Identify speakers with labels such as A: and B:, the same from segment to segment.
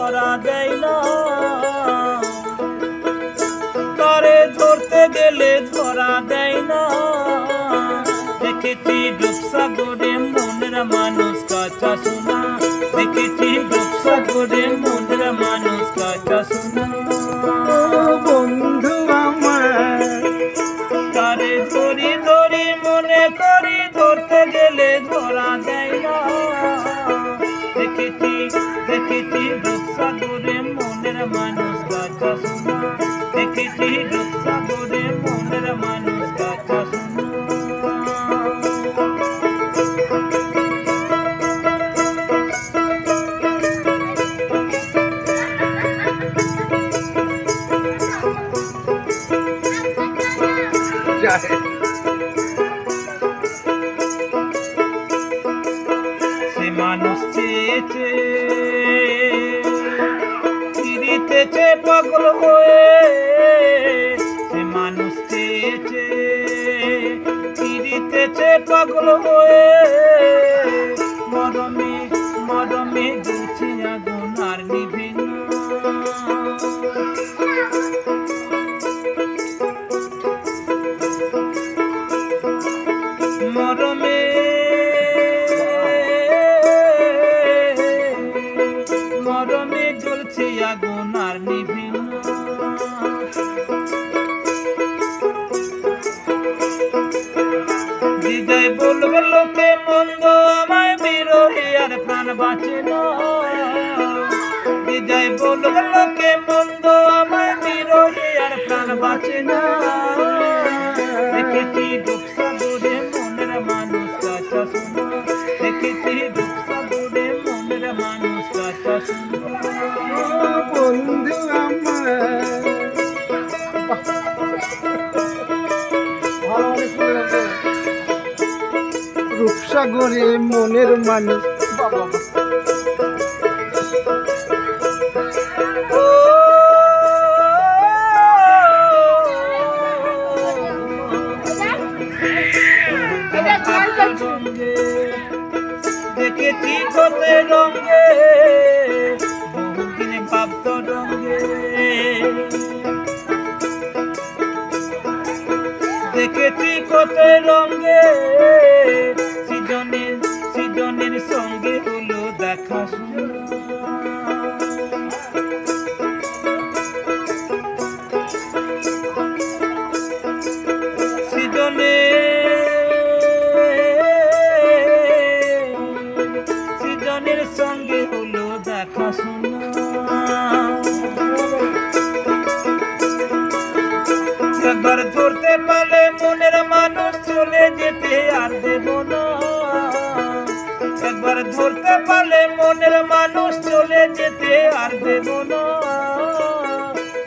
A: ধরা দেয় না, তারে ধরতে গেলে ধরা দেয় না। দেখেছি রূপসাগরে মনের মানুষ কাঁচা সোনা, দেখেছি রূপসাগরে মনের মানুষ কাঁচা সোনা।
B: বন্ধু আমার
A: তারে ধরি ধরি মনে করি, ধরতে গেলে ধরা দেয় না। দেখেছি দেখেছি রূপসাগরে মনের মানুষ কাঁচা সোনা, দেখেছি রূপসাগরে মনের মানুষ কাঁচা সোনা। সে মানুষ চেয়েছে ফিরিতেছে পাগল হয়ে, সে মানুষ চেয়েছে ফিরিতেছে পাগল হয়ে। মরমে মরমে জ্বলছে আগুন আর নিভে না। মরমে মরমে জ্বলছে আগুন আর নিভে না। হৃদয় বলবে লোকে মন্দ, আমায় বিরহে আর প্রাণ বাঁচে না। হৃদয় বলবে লোকে মন্দ, আমায় বিরহে আর প্রাণ বাঁচে না। দেখেছি রূপসাগরে মনের মানুষ কাঁচা সোনা, দেখেছি রূপসাগরে মনের মানুষ কাঁচা সোনা।
B: বন্ধু আমার রূপসাগরে মনের মানুষ। বাবা
A: দেখেছি তোতে রঙে বহুদিনে ভাবত রঙে, দেখেছি কত রঙে সৃজনের সৃজনের সঙ্গে হলো দেখা শোনা। সৃজনের সঙ্গে হলো দেখা শোনা। একবার ধরতে পারলে মনের মানুষ চলে যেতে আর দেব না। একবার ধরতে পারলে মনের মানুষ চলে যেতে আর দেব না।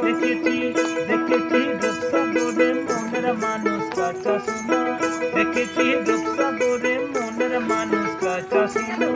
A: দেখেছি দেখেছি রূপসাগরে মনের মানুষ কাঁচা সোনা, দেখেছি রূপসাগরে মনের মানুষ কাঁচা সোনা।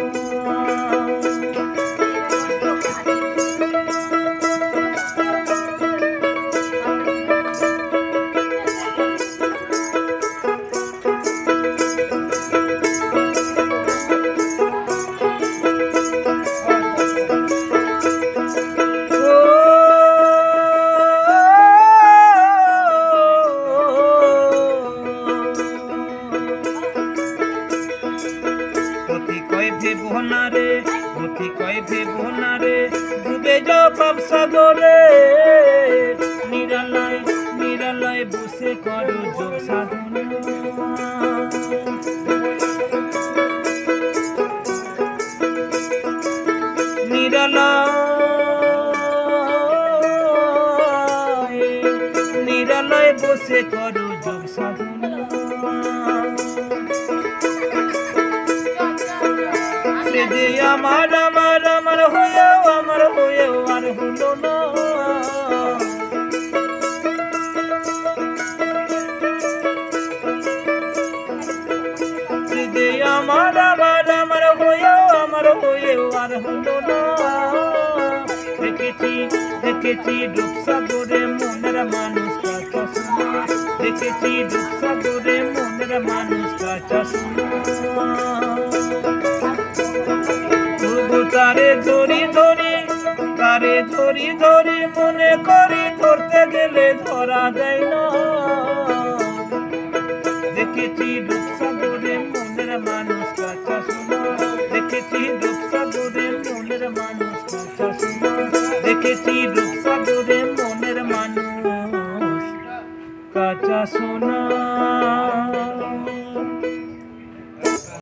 A: ভেবো না রে, গতি কয় ভেবো না রে, ডুবে যাও ভাবসাগরে। নিরালয় নিরালয় বসে করো যোগ সাধনা। নিরালয় নিরালয় বসে করো যোগ সাধনা। যে আমার আমার আমার হয়েও আর হলো না। যে আমার আমার আমার হয়েও আর হলো না। দেখেছি দেখেছি রূপসাগরে মনের মানুষ কাঁচা সোনা, দেখেছি রূপসাগরে মনের মানুষ কাঁচা সোনা। তারে ধরি ধরি তারে ধরি ধরি মনে করি ধরতে গেলে ধরা যায় না। দেখেছি রূপসাগরে মনের মানুষ কাঁচা সোনা, দেখেছি রূপসাগরে মনের মানুষ কাঁচা সোনা, দেখেছি রূপসাগরে মনের মানুষ কাঁচা সোনা।